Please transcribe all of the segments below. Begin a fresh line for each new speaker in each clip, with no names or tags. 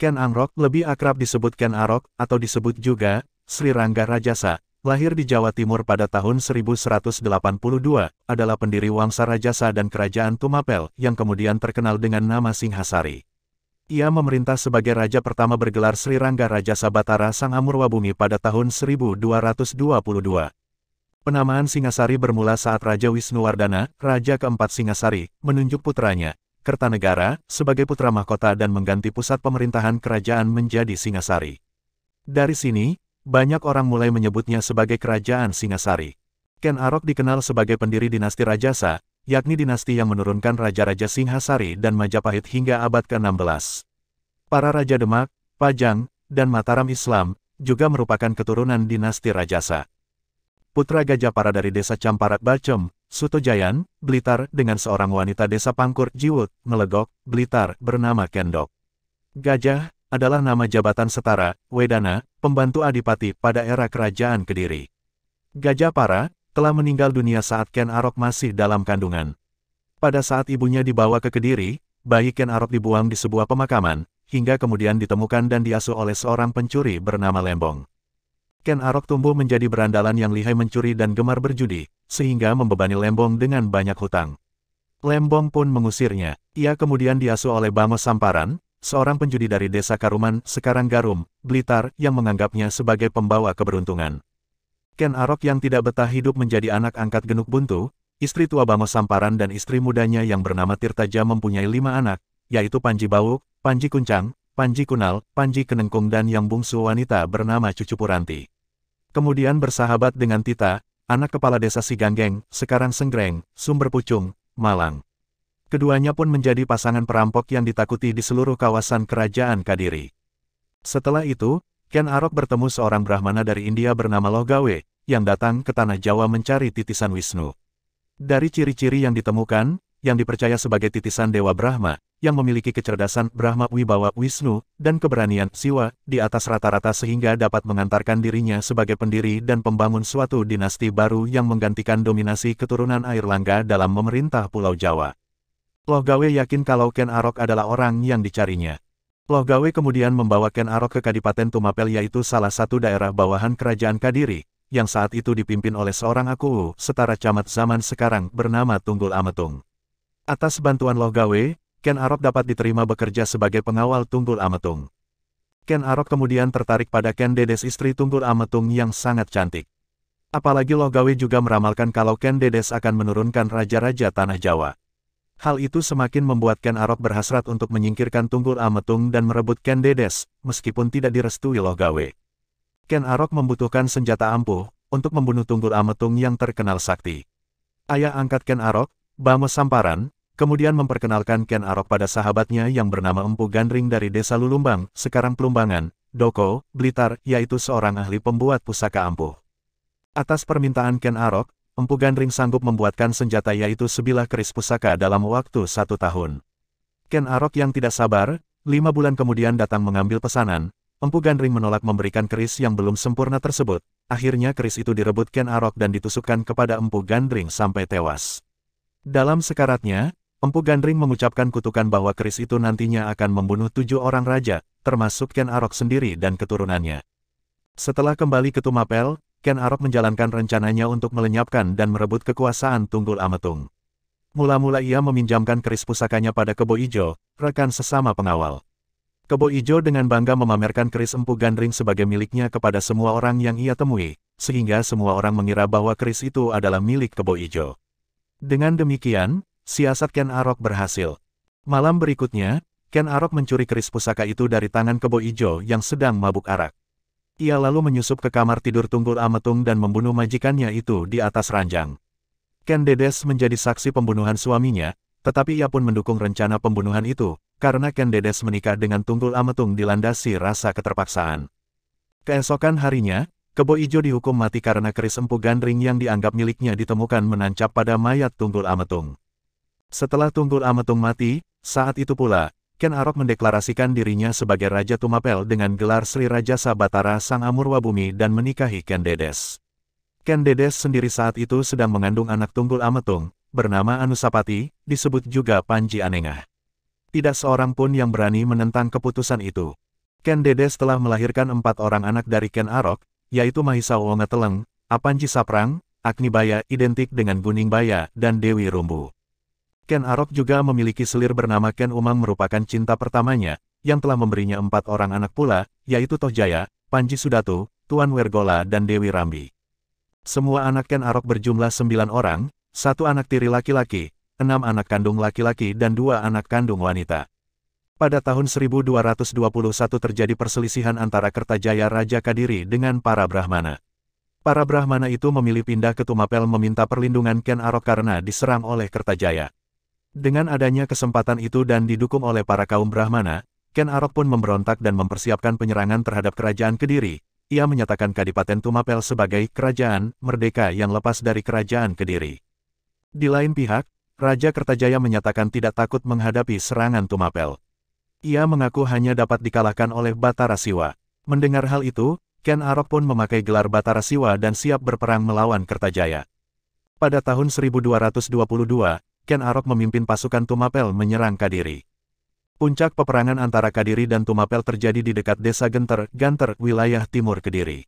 Ken Arok, lebih akrab disebut Ken Arok, atau disebut juga Sri Rangga Rajasa, lahir di Jawa Timur pada tahun 1182, adalah pendiri Wangsa Rajasa dan Kerajaan Tumapel, yang kemudian terkenal dengan nama Singhasari. Ia memerintah sebagai raja pertama bergelar Sri Rangga Rajasa Batara Sang Amurwabumi pada tahun 1222. Penamaan Singhasari bermula saat Raja Wisnuwardana, Raja keempat Singhasari, menunjuk putranya, Kertanegara, sebagai putra mahkota dan mengganti pusat pemerintahan kerajaan menjadi Singhasari. Dari sini, banyak orang mulai menyebutnya sebagai Kerajaan Singhasari. Ken Arok dikenal sebagai pendiri dinasti Rajasa, yakni dinasti yang menurunkan Raja-Raja Singhasari dan Majapahit hingga abad ke-16. Para Raja Demak, Pajang, dan Mataram Islam, juga merupakan keturunan dinasti Rajasa. Putra Gajapara dari desa Camparat Bacem, Sutojayan, Blitar, dengan seorang wanita desa Pangkur, Jiwut, Melegok, Blitar, bernama Kendok. Gajah adalah nama jabatan setara, Wedana, pembantu Adipati pada era Kerajaan Kediri. Gajapara telah meninggal dunia saat Ken Arok masih dalam kandungan. Pada saat ibunya dibawa ke Kediri, bayi Ken Arok dibuang di sebuah pemakaman, hingga kemudian ditemukan dan diasuh oleh seorang pencuri bernama Lembong. Ken Arok tumbuh menjadi berandalan yang lihai mencuri dan gemar berjudi, sehingga membebani Lembong dengan banyak hutang. Lembong pun mengusirnya. Ia kemudian diasuh oleh Bamos Samparan, seorang penjudi dari desa Karuman, sekarang Garum, Blitar, yang menganggapnya sebagai pembawa keberuntungan. Ken Arok yang tidak betah hidup menjadi anak angkat Genuk Buntu, istri tua Bamos Samparan dan istri mudanya yang bernama Tirtaja mempunyai 5 anak, yaitu Panji Bawuk, Panji Kuncang, Panji Kunal, Panji Kenengkung dan yang bungsu wanita bernama Cucupuranti. Kemudian bersahabat dengan Tita, anak kepala desa Siganggeng, sekarang Senggreng, Sumber Pucung, Malang. Keduanya pun menjadi pasangan perampok yang ditakuti di seluruh kawasan kerajaan Kadiri. Setelah itu, Ken Arok bertemu seorang Brahmana dari India bernama Lohgawe, yang datang ke Tanah Jawa mencari titisan Wisnu. Dari ciri-ciri yang ditemukan, yang dipercaya sebagai titisan Dewa Brahma, yang memiliki kecerdasan Brahma Wibawa Wisnu, dan keberanian Siwa, di atas rata-rata sehingga dapat mengantarkan dirinya sebagai pendiri dan pembangun suatu dinasti baru yang menggantikan dominasi keturunan Airlangga dalam memerintah Pulau Jawa. Lohgawe yakin kalau Ken Arok adalah orang yang dicarinya. Lohgawe kemudian membawa Ken Arok ke Kadipaten Tumapel yaitu salah satu daerah bawahan Kerajaan Kadiri, yang saat itu dipimpin oleh seorang Aku, setara camat zaman sekarang bernama Tunggul Ametung. Atas bantuan Lohgawe, Ken Arok dapat diterima bekerja sebagai pengawal Tunggul Ametung. Ken Arok kemudian tertarik pada Ken Dedes istri Tunggul Ametung yang sangat cantik. Apalagi Lohgawe juga meramalkan kalau Ken Dedes akan menurunkan raja-raja Tanah Jawa. Hal itu semakin membuat Ken Arok berhasrat untuk menyingkirkan Tunggul Ametung dan merebut Ken Dedes, meskipun tidak direstui Lohgawe. Ken Arok membutuhkan senjata ampuh untuk membunuh Tunggul Ametung yang terkenal sakti. Ayah angkat Ken Arok, Bamos Samparan, kemudian memperkenalkan Ken Arok pada sahabatnya yang bernama Empu Gandring dari desa Lulumbang, sekarang Plumbangan, Doko, Blitar, yaitu seorang ahli pembuat pusaka ampuh. Atas permintaan Ken Arok, Empu Gandring sanggup membuatkan senjata yaitu sebilah keris pusaka dalam waktu 1 tahun. Ken Arok yang tidak sabar, 5 bulan kemudian datang mengambil pesanan. Empu Gandring menolak memberikan keris yang belum sempurna tersebut. Akhirnya keris itu direbut Ken Arok dan ditusukkan kepada Empu Gandring sampai tewas. Dalam sekaratnya, Empu Gandring mengucapkan kutukan bahwa keris itu nantinya akan membunuh 7 orang raja, termasuk Ken Arok sendiri dan keturunannya. Setelah kembali ke Tumapel, Ken Arok menjalankan rencananya untuk melenyapkan dan merebut kekuasaan Tunggul Ametung. Mula-mula ia meminjamkan keris pusakanya pada Kebo Ijo, rekan sesama pengawal. Kebo Ijo dengan bangga memamerkan keris Empu Gandring sebagai miliknya kepada semua orang yang ia temui, sehingga semua orang mengira bahwa keris itu adalah milik Kebo Ijo. Dengan demikian, siasat Ken Arok berhasil. Malam berikutnya, Ken Arok mencuri keris pusaka itu dari tangan Kebo Ijo yang sedang mabuk arak. Ia lalu menyusup ke kamar tidur Tunggul Ametung dan membunuh majikannya itu di atas ranjang. Ken Dedes menjadi saksi pembunuhan suaminya, tetapi ia pun mendukung rencana pembunuhan itu, karena Ken Dedes menikah dengan Tunggul Ametung dilandasi rasa keterpaksaan. Keesokan harinya, Kebo Ijo dihukum mati karena keris Empu Gandring yang dianggap miliknya ditemukan menancap pada mayat Tunggul Ametung. Setelah Tunggul Ametung mati, saat itu pula, Ken Arok mendeklarasikan dirinya sebagai Raja Tumapel dengan gelar Sri Rajasa Batara Sang Amurwabumi dan menikahi Ken Dedes. Ken Dedes sendiri saat itu sedang mengandung anak Tunggul Ametung, bernama Anusapati, disebut juga Panji Anengah. Tidak seorang pun yang berani menentang keputusan itu. Ken Dedes telah melahirkan 4 orang anak dari Ken Arok, yaitu Mahisa Wongateleng, Apanji Saprang, Agnibaya identik dengan Guning Baya, dan Dewi Rumbu. Ken Arok juga memiliki selir bernama Ken Umang merupakan cinta pertamanya, yang telah memberinya 4 orang anak pula, yaitu Tohjaya, Panji Sudatu, Tuan Wergola dan Dewi Rambi. Semua anak Ken Arok berjumlah 9 orang, 1 anak tiri laki-laki, 6 anak kandung laki-laki dan 2 anak kandung wanita. Pada tahun 1221 terjadi perselisihan antara Kertajaya Raja Kadiri dengan para Brahmana. Para Brahmana itu memilih pindah ke Tumapel meminta perlindungan Ken Arok karena diserang oleh Kertajaya. Dengan adanya kesempatan itu dan didukung oleh para kaum Brahmana, Ken Arok pun memberontak dan mempersiapkan penyerangan terhadap kerajaan Kediri. Ia menyatakan Kadipaten Tumapel sebagai kerajaan merdeka yang lepas dari kerajaan Kediri. Di lain pihak, Raja Kertajaya menyatakan tidak takut menghadapi serangan Tumapel. Ia mengaku hanya dapat dikalahkan oleh Batara Siwa. Mendengar hal itu, Ken Arok pun memakai gelar Batara Siwa dan siap berperang melawan Kertajaya. Pada tahun 1222, Ken Arok memimpin pasukan Tumapel menyerang Kadiri. Puncak peperangan antara Kadiri dan Tumapel terjadi di dekat desa Ganter, wilayah timur Kediri.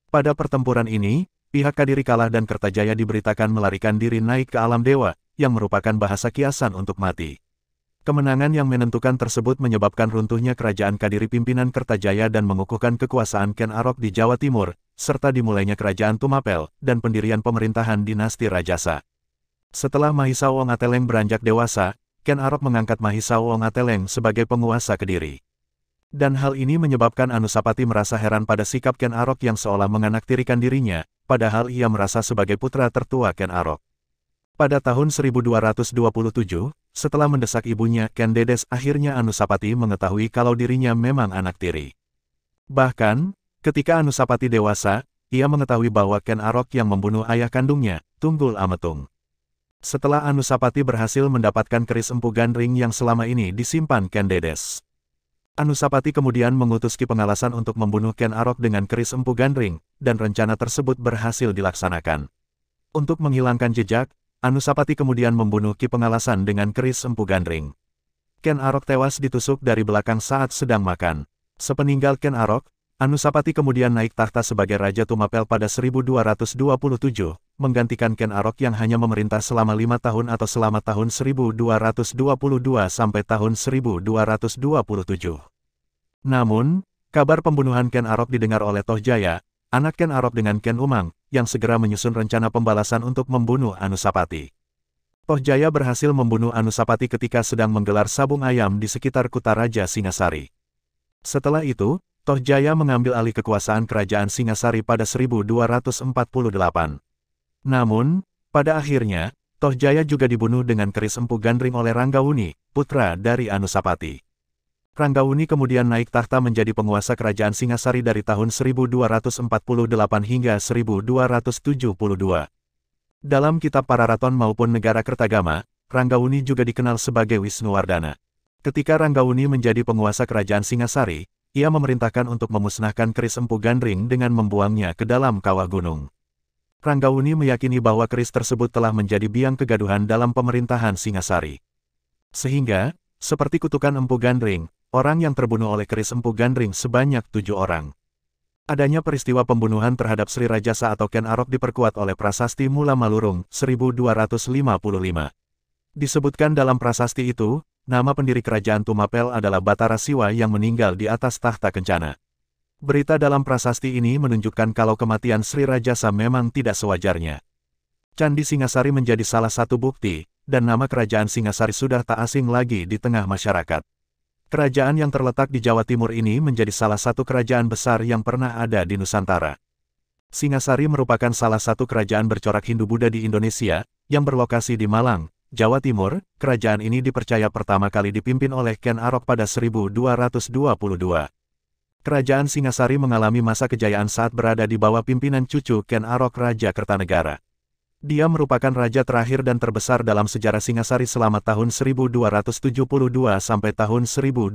Pada pertempuran ini, pihak Kadiri kalah dan Kertajaya diberitakan melarikan diri naik ke alam dewa, yang merupakan bahasa kiasan untuk mati. Kemenangan yang menentukan tersebut menyebabkan runtuhnya kerajaan Kadiri pimpinan Kertajaya dan mengukuhkan kekuasaan Ken Arok di Jawa Timur, serta dimulainya kerajaan Tumapel, dan pendirian pemerintahan dinasti Rajasa. Setelah Mahisa Wongateleng beranjak dewasa, Ken Arok mengangkat Mahisa Wongateleng sebagai penguasa Kediri. Dan hal ini menyebabkan Anusapati merasa heran pada sikap Ken Arok yang seolah menganaktirikan dirinya, padahal ia merasa sebagai putra tertua Ken Arok. Pada tahun 1227, setelah mendesak ibunya Ken Dedes, akhirnya Anusapati mengetahui kalau dirinya memang anak tiri. Bahkan, ketika Anusapati dewasa, ia mengetahui bahwa Ken Arok yang membunuh ayah kandungnya, Tunggul Ametung. Setelah Anusapati berhasil mendapatkan keris Empu Gandring yang selama ini disimpan Ken Dedes, Anusapati kemudian mengutus Ki Pengalasan untuk membunuh Ken Arok dengan keris Empu Gandring, dan rencana tersebut berhasil dilaksanakan. Untuk menghilangkan jejak, Anusapati kemudian membunuh Ki Pengalasan dengan keris Empu Gandring. Ken Arok tewas ditusuk dari belakang saat sedang makan. Sepeninggal Ken Arok, Anusapati kemudian naik tahta sebagai Raja Tumapel pada 1227, menggantikan Ken Arok yang hanya memerintah selama 5 tahun atau selama tahun 1222 sampai tahun 1227. Namun, kabar pembunuhan Ken Arok didengar oleh Tohjaya, anak Ken Arok dengan Ken Umang, yang segera menyusun rencana pembalasan untuk membunuh Anusapati. Tohjaya berhasil membunuh Anusapati ketika sedang menggelar sabung ayam di sekitar Kutaraja Singasari. Setelah itu, Tohjaya mengambil alih kekuasaan kerajaan Singasari pada 1248. Namun, pada akhirnya, Tohjaya juga dibunuh dengan keris Empu Gandring oleh Ranggawuni, putra dari Anusapati. Ranggawuni kemudian naik tahta menjadi penguasa kerajaan Singasari dari tahun 1248 hingga 1272. Dalam kitab Pararaton maupun Negara Kertagama, Ranggawuni juga dikenal sebagai Wisnuwardana. Ketika Ranggawuni menjadi penguasa kerajaan Singasari, ia memerintahkan untuk memusnahkan keris Empu Gandring dengan membuangnya ke dalam kawah gunung. Ranggawuni meyakini bahwa keris tersebut telah menjadi biang kegaduhan dalam pemerintahan Singasari. Sehingga, seperti kutukan Empu Gandring, orang yang terbunuh oleh keris Empu Gandring sebanyak 7 orang. Adanya peristiwa pembunuhan terhadap Sri Rajasa atau Ken Arok diperkuat oleh Prasasti Mula Malurung, 1255. Disebutkan dalam prasasti itu, nama pendiri kerajaan Tumapel adalah Batara Siwa yang meninggal di atas tahta Kencana. Berita dalam prasasti ini menunjukkan kalau kematian Sri Rajasa memang tidak sewajarnya. Candi Singasari menjadi salah satu bukti, dan nama kerajaan Singasari sudah tak asing lagi di tengah masyarakat. Kerajaan yang terletak di Jawa Timur ini menjadi salah satu kerajaan besar yang pernah ada di Nusantara. Singasari merupakan salah satu kerajaan bercorak Hindu-Buddha di Indonesia, yang berlokasi di Malang, Jawa Timur. Kerajaan ini dipercaya pertama kali dipimpin oleh Ken Arok pada 1222. Kerajaan Singasari mengalami masa kejayaan saat berada di bawah pimpinan cucu Ken Arok, Raja Kertanegara. Dia merupakan raja terakhir dan terbesar dalam sejarah Singasari selama tahun 1272 sampai tahun 1292.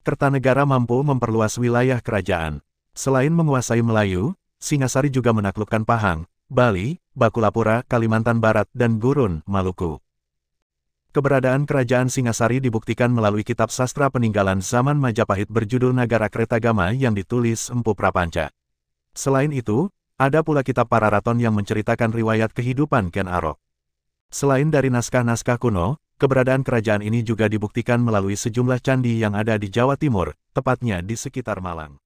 Kertanegara mampu memperluas wilayah kerajaan. Selain menguasai Melayu, Singasari juga menaklukkan Pahang, Bali, Bakulapura, Kalimantan Barat, dan Gurun, Maluku. Keberadaan kerajaan Singasari dibuktikan melalui kitab sastra peninggalan zaman Majapahit berjudul Nagara Kretagama yang ditulis Empu Prapanca. Selain itu, ada pula kitab Pararaton yang menceritakan riwayat kehidupan Ken Arok. Selain dari naskah-naskah kuno, keberadaan kerajaan ini juga dibuktikan melalui sejumlah candi yang ada di Jawa Timur, tepatnya di sekitar Malang.